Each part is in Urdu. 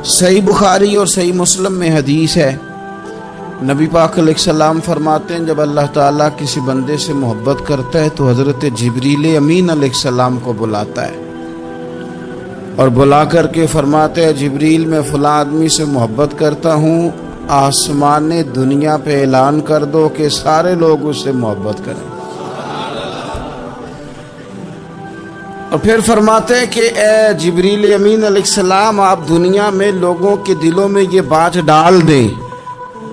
صحیح بخاری اور صحیح مسلم میں حدیث ہے، نبی پاک علیہ السلام فرماتے ہیں جب اللہ تعالیٰ کسی بندے سے محبت کرتا ہے تو حضرت جبریل امین علیہ السلام کو بلاتا ہے اور بلا کر کے فرماتے ہیں جبریل میں فلاں آدمی سے محبت کرتا ہوں، آسمان دنیا پہ اعلان کر دو کہ سارے لوگ اس سے محبت کریں۔ اور پھر فرماتے ہیں کہ اے جبریل امین علیہ السلام آپ دنیا میں لوگوں کے دلوں میں یہ بات ڈال دیں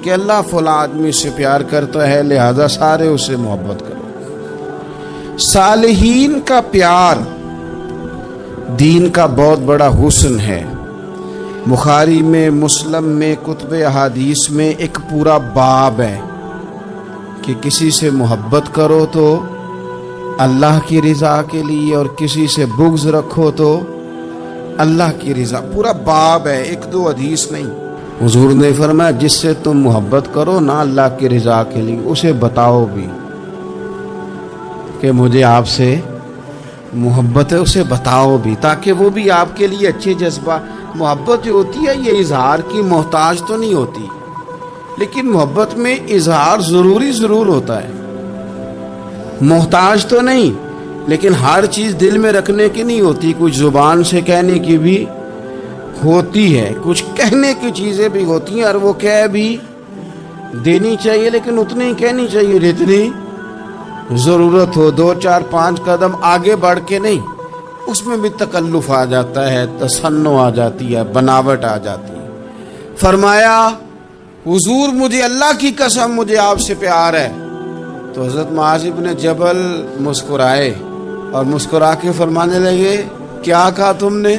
کہ اللہ فلاں آدمی سے پیار کرتا ہے لہذا سارے اسے محبت کرو۔ صالحین کا پیار دین کا بہت بڑا حسن ہے۔ بخاری میں، مسلم میں، کتب احادیث میں ایک پورا باب ہے کہ کسی سے محبت کرو تو اللہ کی رضا کے لیے اور کسی سے بغض رکھو تو اللہ کی رضا، پورا باب ہے، ایک دو حدیث نہیں۔ حضور نے فرمایا جس سے تم محبت کرو نا اللہ کی رضا کے لیے اسے بتاؤ بھی کہ مجھے آپ سے محبت ہے، اسے بتاؤ بھی تاکہ وہ بھی آپ کے لیے اچھے جذبہ۔ محبت جو ہوتی ہے یہ اظہار کی محتاج تو نہیں ہوتی، لیکن محبت میں اظہار ضرور ہوتا ہے، محتاج تو نہیں، لیکن ہر چیز دل میں رکھنے کی نہیں ہوتی، کچھ زبان سے کہنے کی بھی ہوتی ہے، کچھ کہنے کی چیزیں بھی ہوتی ہیں اور وہ کہہ بھی دینی چاہیے لیکن اتنی ہی کہنی چاہیے جتنی ضرورت ہو، 2 4 5 قدم آگے بڑھ کے نہیں، اس میں بھی تکلف آ جاتا ہے، تصنع آ جاتی ہے، بناوٹ آ جاتی ہے۔ فرمایا حضور مجھے اللہ کی قسم مجھے آپ سے پیار ہے، تو حضرت معاذ بن جبل مسکرائے اور مسکرا کے فرمانے لگے کیا کہا تم نے؟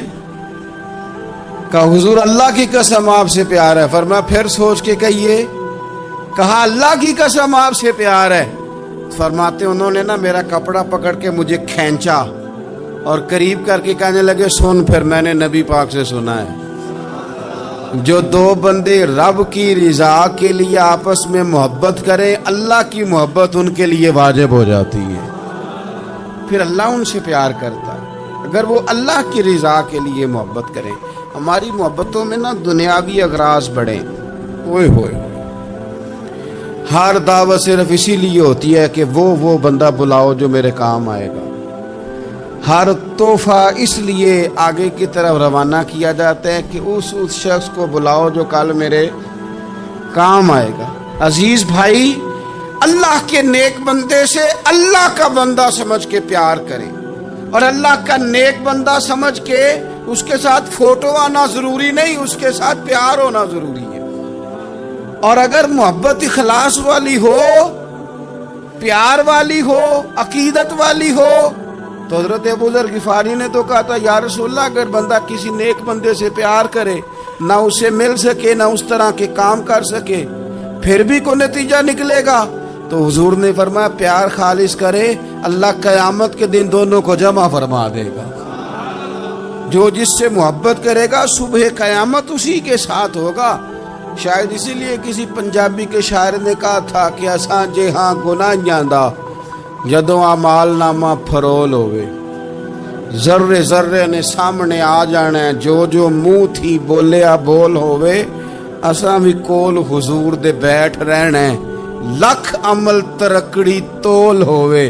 کہا حضور اللہ کی قسم آپ سے پیار ہے۔ فرمایا پھر سوچ کے کہیے۔ کہا اللہ کی قسم آپ سے پیار ہے۔ فرماتے انہوں نے نا میرا کپڑا پکڑ کے مجھے کھینچا اور قریب کر کے کہنے لگے سن پھر میں نے نبی پاک سے سنا ہے جو 2 بندے رب کی رضا کے لیے آپس میں محبت کریں اللہ کی محبت ان کے لیے واجب ہو جاتی ہے، پھر اللہ ان سے پیار کرتا ہے اگر وہ اللہ کی رضا کے لیے محبت کریں۔ ہماری محبتوں میں نا دنیاوی اغراض بڑھیں، ہوئے ہر دعوت صرف اسی لیے ہوتی ہے کہ وہ بندہ بلاؤ جو میرے کام آئے گا، ہر تحفہ اس لیے آگے کی طرف روانہ کیا جاتا ہے کہ اس شخص کو بلاؤ جو کل میرے کام آئے گا۔ عزیز بھائی اللہ کے نیک بندے سے اللہ کا بندہ سمجھ کے پیار کریں اور اللہ کا نیک بندہ سمجھ کے اس کے ساتھ فوٹو آنا ضروری نہیں، اس کے ساتھ پیار ہونا ضروری ہے۔ اور اگر محبت اخلاص والی ہو، پیار والی ہو، عقیدت والی ہو تو حضرت ابو ذر غفاری نے تو کہا تھا یا رسول اللہ اگر بندہ کسی نیک بندے سے پیار کرے نہ اسے مل سکے نہ اس طرح کے کام کر سکے پھر بھی کوئی نتیجہ نکلے گا، تو حضور نے فرمایا پیار خالص کرے اللہ قیامت کے دن دونوں کو جمع فرما دے گا۔ جو جس سے محبت کرے گا صبح قیامت اسی کے ساتھ ہوگا۔ شاید اسی لیے کسی پنجابی کے شاعر نے کہا تھا کہ اساں جے ہاں گناہیاں دا جدوں اعمال نامہ فرول ہوئے، ذرے ذرے نے سامنے آ جانا ہے، جو منہ تھی بولیا بول ہوئے، اساں بھی کول حضور دے بیٹھ رہنا ہے، لکھ عمل ترکڑی تول ہوئے،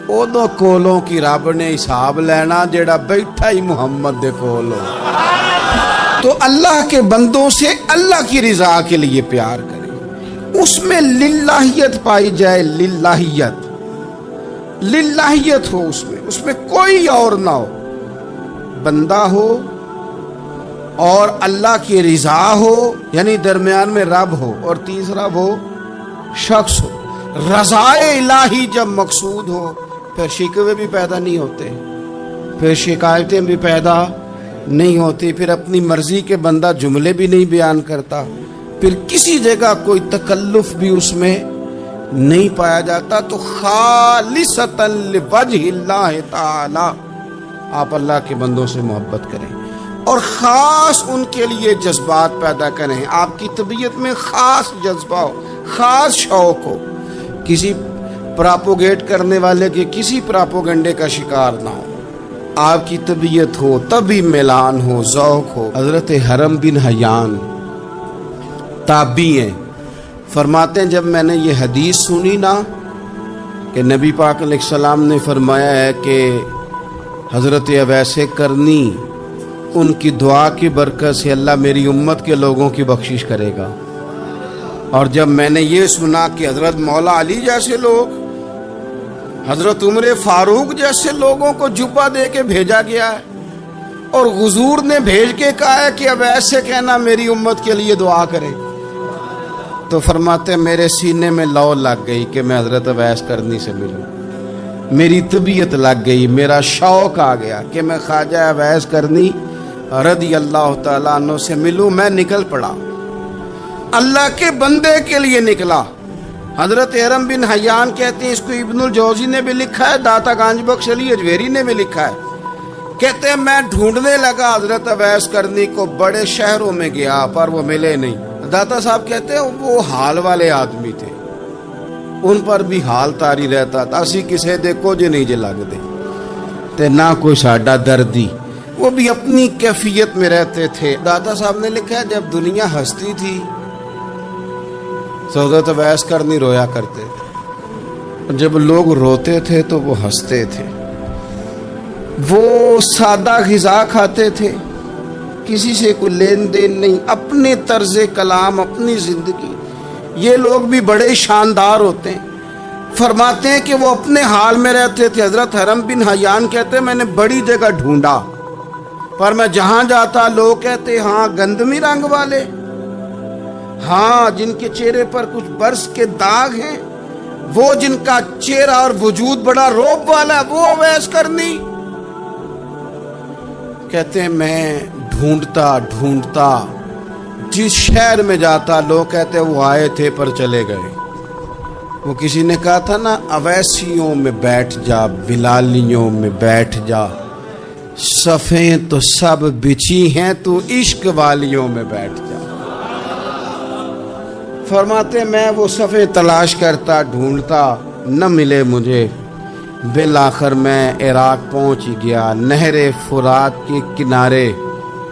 اودوں کولوں کی رب نے حساب لینا جیڑا بیٹھا ہی محمد دے کول ہو۔ تو اللہ کے بندوں سے اللہ کی رضا کے لیے پیار کریں، اس میں للہیت پائی جائے، للہیت ہو اس میں کوئی اور نہ ہو، بندہ ہو اور اللہ کی رضا ہو، یعنی درمیان میں رب ہو، اور تیسرا وہ شخص ہو۔ رضائے الہی جب مقصود ہو پھر شکوے بھی پیدا نہیں ہوتے، پھر شکایتیں بھی پیدا نہیں ہوتی، پھر اپنی مرضی کے بندہ جملے بھی نہیں بیان کرتا، پھر کسی جگہ کوئی تکلف بھی اس میں نہیں پایا جاتا۔ تو خالصۃ لوجہ اللہ تعالی آپ اللہ کے بندوں سے محبت کریں اور خاص ان کے لیے جذبات پیدا کریں، آپ کی طبیعت میں خاص جذبہ ہو، خاص شوق ہو، کسی پراپوگیٹ کرنے والے کے کسی پراپوگنڈے کا شکار نہ ہو۔ آپ کی طبیعت ہو، تبھی میلان ہو، ذوق ہو۔ حضرت حرم بن حیان تابعی ہیں، فرماتے ہیں جب میں نے یہ حدیث سنی نا کہ نبی پاک علیہ السلام نے فرمایا ہے کہ حضرت اویس کرنی ان کی دعا کی برکت سے اللہ میری امت کے لوگوں کی بخشش کرے گا، اور جب میں نے یہ سنا کہ حضرت مولا علی جیسے لوگ، حضرت عمر فاروق جیسے لوگوں کو جبہ دے کے بھیجا گیا ہے، اور حضور نے بھیج کے کہا ہے کہ اویس سے کہنا میری امت کے لیے دعا کرے، تو فرماتے میرے سینے میں لو لگ گئی کہ میں حضرت اویس کرنی سے ملوں، میری طبیعت لگ گئی، میرا شوق آ گیا کہ میں خواجہ اویس کرنی رضی اللہ تعالیٰ عنہ سے ملوں۔ میں نکل پڑا، اللہ کے بندے کے لیے نکلا۔ حضرت حرم بن حیان کہتے ہیں، اس کو ابن الجوزی نے بھی لکھا ہے، داتا گنج بخش علی اجویری نے بھی لکھا ہے، کہتے ہیں میں ڈھونڈنے لگا حضرت اویس کرنی کو، بڑے شہروں میں گیا پر وہ ملے نہیں۔ داتا صاحب کہتے ہیں وہ حال والے آدمی تھے، ان پر بھی حال تاری رہتا تھا، اسی کسے دے کچھ نہیں جے لگ دے تے نہ کوئی ساڈا دردی، وہ بھی اپنی کیفیت میں رہتے تھے۔ داتا صاحب نے لکھا ہے جب دنیا ہستی تھی تو حضرت اویس کرنی رویا کرتے تھے، جب لوگ روتے تھے تو وہ ہنستے تھے، وہ سادہ غذا کھاتے تھے، کسی سے کوئی لین دین نہیں، اپنے طرز کلام، اپنی زندگی۔ یہ لوگ بھی بڑے شاندار ہوتے ہیں، فرماتے ہیں کہ وہ اپنے حال میں رہتے تھے۔ حضرت حرم بن حیان کہتے ہیں میں نے بڑی جگہ ڈھونڈا، پر میں جہاں جاتا لوگ کہتے ہاں گندمی رنگ والے، ہاں جن کے چہرے پر کچھ برس کے داغ ہیں، وہ جن کا چہرہ اور وجود بڑا روب والا ہے، وہ اویس کرنی۔ کہتے ہیں میں ڈھونڈتا جس شہر میں جاتا لوگ کہتے ہیں وہ آئے تھے پر چلے گئے۔ وہ کسی نے کہا تھا نا اویسیوں میں بیٹھ جا، بلالیوں میں بیٹھ جا، صفیں تو سب بچھی ہیں تو عشق والیوں میں بیٹھ جا۔ فرماتے میں وہ صفیں تلاش کرتا ڈھونڈتا، نہ ملے مجھے، بالآخر میں عراق پہنچ گیا، نہر فرات کے کنارے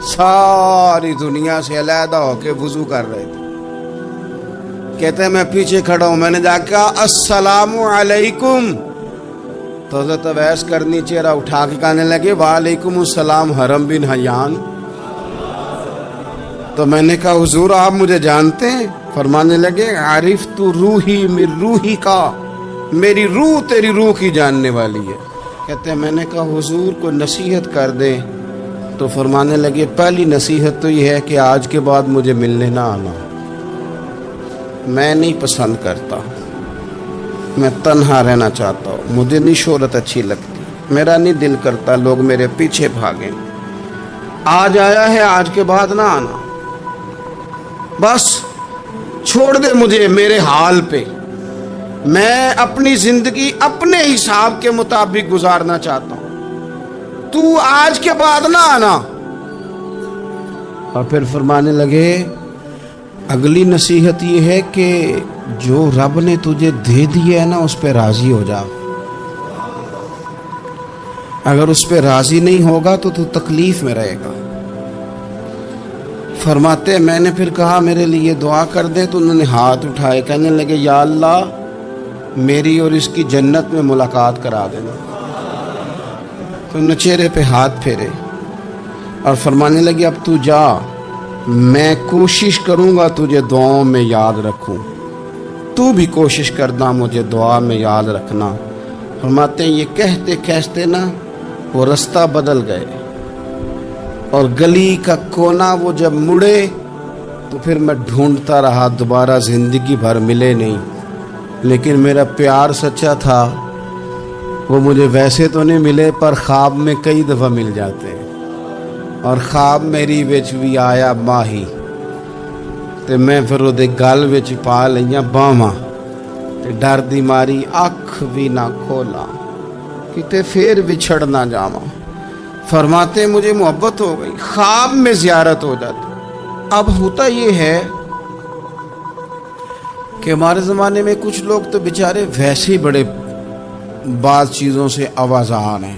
ساری دنیا سے علیحدہ ہو کے وضو کر رہے تھے۔ کہتے ہیں میں پیچھے کھڑا ہوں، میں نے جا کے کہا السلام علیکم، تو حضرت اویس کرنی چہرہ اٹھا کے کہنے لگے وعلیکم السلام حرم بن حیان۔ تو میں نے کہا حضور آپ مجھے جانتے ہیں؟ فرمانے لگے عرفت روحی من روحی کا، میری روح تیری روح کی جاننے والی ہے۔ کہتے ہیں میں نے کہا حضور کو نصیحت کر دیں، تو فرمانے لگے پہلی نصیحت تو یہ ہے کہ آج کے بعد مجھے ملنے نہ آنا، میں نہیں پسند کرتا، میں تنہا رہنا چاہتا ہوں، مجھے نہیں شہرت اچھی لگتی، میرا نہیں دل کرتا لوگ میرے پیچھے بھاگیں، آج آیا ہے آج کے بعد نہ آنا، بس چھوڑ دے مجھے میرے حال پہ، میں اپنی زندگی اپنے حساب کے مطابق گزارنا چاہتا ہوں، تو آج کے بعد نہ آنا۔ اور پھر فرمانے لگے اگلی نصیحت یہ ہے کہ جو رب نے تجھے دے دیا ہے نا اس پہ راضی ہو جا، اگر اس پہ راضی نہیں ہوگا تو تکلیف میں رہے گا۔ فرماتے میں نے پھر کہا میرے لیے دعا کر دے، تو انہوں نے ہاتھ اٹھائے، کہنے لگے یا اللہ میری اور اس کی جنت میں ملاقات کرا دینا۔ تو انہوں نے چہرے پہ ہاتھ پھیرے اور فرمانے لگے اب تو جا، میں کوشش کروں گا تجھے دعاؤں میں یاد رکھوں، تو بھی کوشش کرنا مجھے دعا میں یاد رکھنا۔ فرماتے ہیں یہ کہتے کہتے نا وہ رستہ بدل گئے، اور گلی کا کونا وہ جب مڑے تو پھر میں ڈھونڈتا رہا، دوبارہ زندگی بھر ملے نہیں، لیکن میرا پیار سچا تھا، وہ مجھے ویسے تو نہیں ملے پر خواب میں کئی دفعہ مل جاتے ہیں، اور خواب میری وچ بھی آیا ماہی، تے میں پھر وہ گل وچ پا لئیاں باواں، تے ڈر دی ماری اکھ بھی نہ کھولا، کتے پھر بچھڑ نہ جاواں۔ فرماتے مجھے محبت ہو گئی، خواب میں زیارت ہو جاتی۔ اب ہوتا یہ ہے کہ ہمارے زمانے میں کچھ لوگ تو بیچارے ویسے ہی بڑے بعض چیزوں سے آوازان ہیں،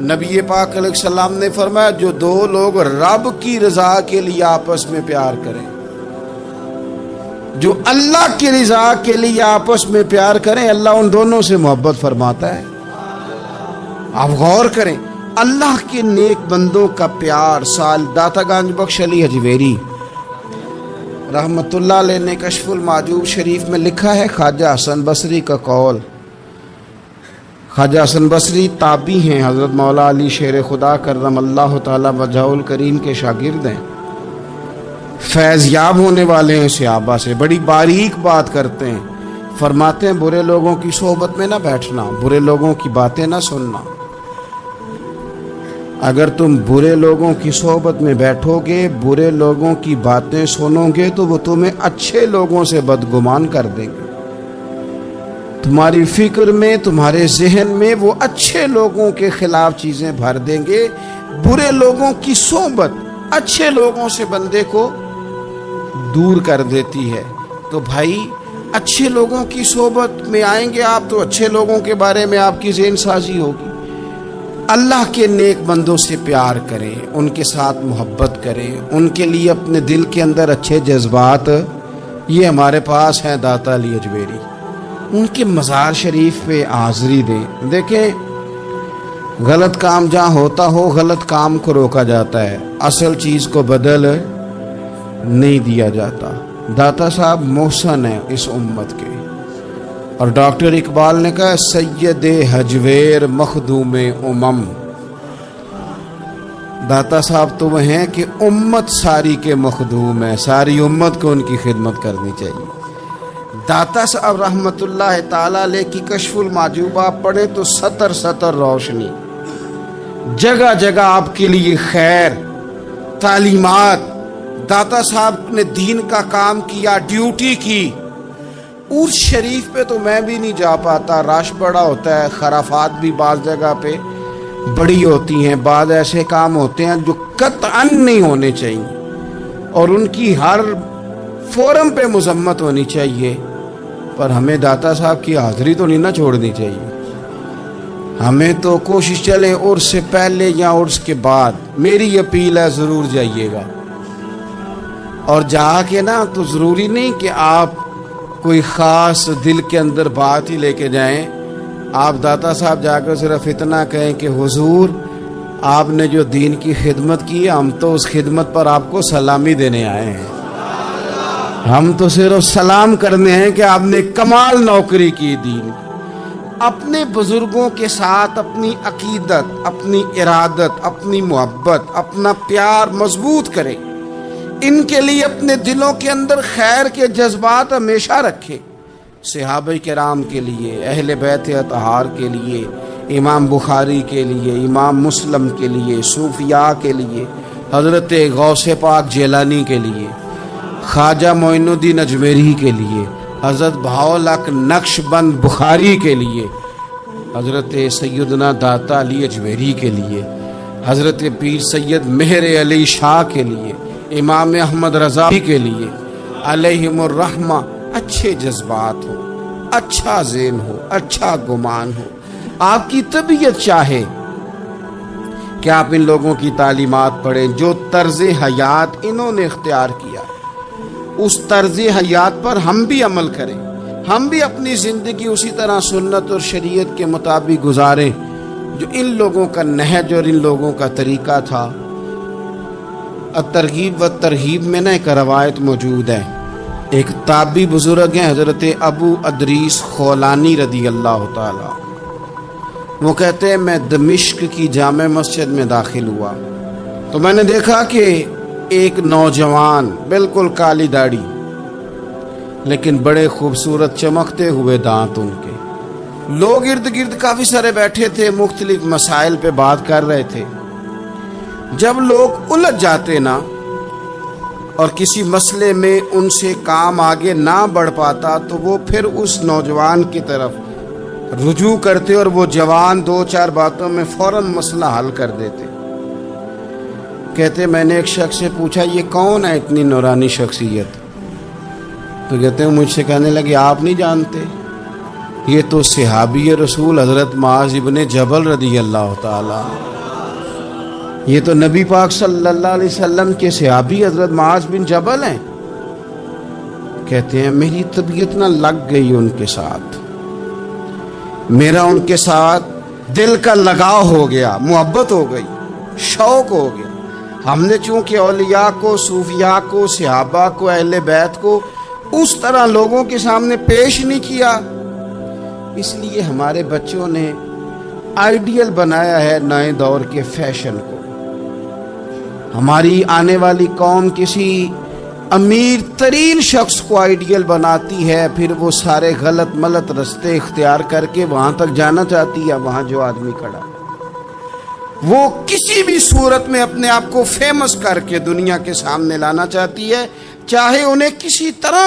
نبی پاک علیہ السلام نے فرمایا جو دو لوگ رب کی رضا کے لیے آپس میں پیار کریں، جو اللہ کی رضا کے لیے آپس میں پیار کریں، اللہ ان دونوں سے محبت فرماتا ہے۔ آپ غور کریں، اللہ کے نیک بندوں کا پیار۔ سال داتا گنج بخش علی حجویری رحمت اللہ علیہ نے کشف المعجوب شریف میں لکھا ہے خواجہ حسن بصری کا قول۔ خواجہ حسن بصری تابعی ہیں، حضرت مولا علی شیر خدا کرم اللہ تعالی وجہہ الکریم کے شاگرد ہیں، فیض یاب ہونے والے ہیں صحابہ سے، بڑی باریک بات کرتے ہیں۔ فرماتے ہیں برے لوگوں کی صحبت میں نہ بیٹھنا، برے لوگوں کی باتیں نہ سننا۔ اگر تم برے لوگوں کی صحبت میں بیٹھو گے، برے لوگوں کی باتیں سنو گے تو وہ تمہیں اچھے لوگوں سے بدگمان کر دیں گے۔ تمہاری فکر میں، تمہارے ذہن میں وہ اچھے لوگوں کے خلاف چیزیں بھر دیں گے۔ برے لوگوں کی صحبت اچھے لوگوں سے بندے کو دور کر دیتی ہے۔ تو بھائی اچھے لوگوں کی صحبت میں آئیں گے آپ تو اچھے لوگوں کے بارے میں آپ کی ذہن سازی ہوگی۔ اللہ کے نیک بندوں سے پیار کریں، ان کے ساتھ محبت کریں، ان کے لیے اپنے دل کے اندر اچھے جذبات، یہ ہمارے پاس ہیں داتا علی حجویری، ان کے مزار شریف پہ حاضری دیں۔ دیکھیں غلط کام جہاں ہوتا ہو غلط کام کو روکا جاتا ہے، اصل چیز کو بدل نہیں دیا جاتا۔ داتا صاحب محسن ہیں اس امت کے، اور ڈاکٹر اقبال نے کہا سید حجویر مخدوم امم۔ داتا صاحب تو وہ ہیں کہ امت ساری کے مخدوم ہے، ساری امت کو ان کی خدمت کرنی چاہیے۔ داتا صاحب رحمت اللہ تعالی علیہ کی کشف المعجوب آپ پڑھیں تو سطر سطر روشنی، جگہ جگہ آپ کے لیے خیر، تعلیمات۔ داتا صاحب نے دین کا کام کیا، ڈیوٹی کی۔ عرس شریف پہ تو میں بھی نہیں جا پاتا، رش بڑا ہوتا ہے، خرافات بھی بعض جگہ پہ بڑی ہوتی ہیں، بعض ایسے کام ہوتے ہیں جو قطعاً نہیں ہونے چاہیے اور ان کی ہر فورم پہ مذمت ہونی چاہیے، پر ہمیں داتا صاحب کی حاضری تو نہیں نہ چھوڑنی چاہیے۔ ہمیں تو کوشش چلے عرس سے پہلے یا عرس کے بعد، میری اپیل ہے ضرور جائیے گا، اور جا کے نا تو ضروری نہیں کہ آپ کوئی خاص دل کے اندر بات ہی لے کے جائیں۔ آپ داتا صاحب جا کر صرف اتنا کہیں کہ حضور آپ نے جو دین کی خدمت کی، ہم تو اس خدمت پر آپ کو سلامی دینے آئے ہیں، ہم تو صرف سلام کرنے ہیں کہ آپ نے کمال نوکری کی دین۔ اپنے بزرگوں کے ساتھ اپنی عقیدت، اپنی ارادت، اپنی محبت، اپنا پیار مضبوط کریں، ان کے لیے اپنے دلوں کے اندر خیر کے جذبات ہمیشہ رکھیں۔ صحابہ کرام کے لیے، اہل بیت اطہار کے لیے، امام بخاری کے لیے، امام مسلم کے لیے، صوفیاء کے لیے، حضرت غوث پاک جیلانی کے لیے، خواجہ معین الدین اجمیری کے لیے، حضرت بہاؤالحق نقش بند بخاری کے لیے، حضرت سیدنا داتا علی اجمیری کے لیے، حضرت پیر سید مہر علی شاہ کے لیے، امام احمد رضا کے لیے علیہم الرحمہ اچھے جذبات ہو، اچھا ذہن ہو، اچھا گمان ہو۔ آپ کی طبیعت چاہے کہ آپ ان لوگوں کی تعلیمات پڑھیں، جو طرز حیات انہوں نے اختیار کیا، اس طرز حیات پر ہم بھی عمل کریں، ہم بھی اپنی زندگی اسی طرح سنت اور شریعت کے مطابق گزاریں جو ان لوگوں کا نہج اور ان لوگوں کا طریقہ تھا۔ الترغیب و ترہیب میں نا ایک روایت موجود ہے، ایک تابعی بزرگ ہیں حضرت ابو ادریس خولانی رضی اللہ تعالی، وہ کہتے ہیں میں دمشق کی جامع مسجد میں داخل ہوا تو میں نے دیکھا کہ ایک نوجوان، بالکل کالی داڑھی لیکن بڑے خوبصورت چمکتے ہوئے دانت ان کے، لوگ ارد گرد کافی سارے بیٹھے تھے، مختلف مسائل پہ بات کر رہے تھے۔ جب لوگ الجھ جاتے نا اور کسی مسئلے میں ان سے کام آگے نہ بڑھ پاتا تو وہ پھر اس نوجوان کی طرف رجوع کرتے اور وہ جوان دو چار باتوں میں فوراً مسئلہ حل کر دیتے۔ کہتے میں نے ایک شخص سے پوچھا یہ کون ہے اتنی نورانی شخصیت؟ تو کہتے ہیں مجھ سے کہنے لگے آپ نہیں جانتے؟ یہ تو صحابی رسول حضرت معاذ ابن جبل رضی اللہ تعالیٰ، یہ تو نبی پاک صلی اللہ علیہ وسلم کے صحابی حضرت معاذ بن جبل ہیں۔ کہتے ہیں میری طبیعت نہ لگ گئی ان کے ساتھ، میرا ان کے ساتھ دل کا لگاؤ ہو گیا، محبت ہو گئی، شوق ہو گیا۔ ہم نے چونکہ اولیاء کو، صوفیاء کو، صحابہ کو، اہل بیت کو اس طرح لوگوں کے سامنے پیش نہیں کیا، اس لیے ہمارے بچوں نے آئیڈیل بنایا ہے نئے دور کے فیشن کو۔ ہماری آنے والی قوم کسی امیر ترین شخص کو آئیڈیل بناتی ہے، پھر وہ سارے غلط ملت رستے اختیار کر کے وہاں تک جانا چاہتی ہے، وہاں جو آدمی کھڑا وہ کسی بھی صورت میں اپنے آپ کو فیمس کر کے دنیا کے سامنے لانا چاہتی ہے، چاہے انہیں کسی طرح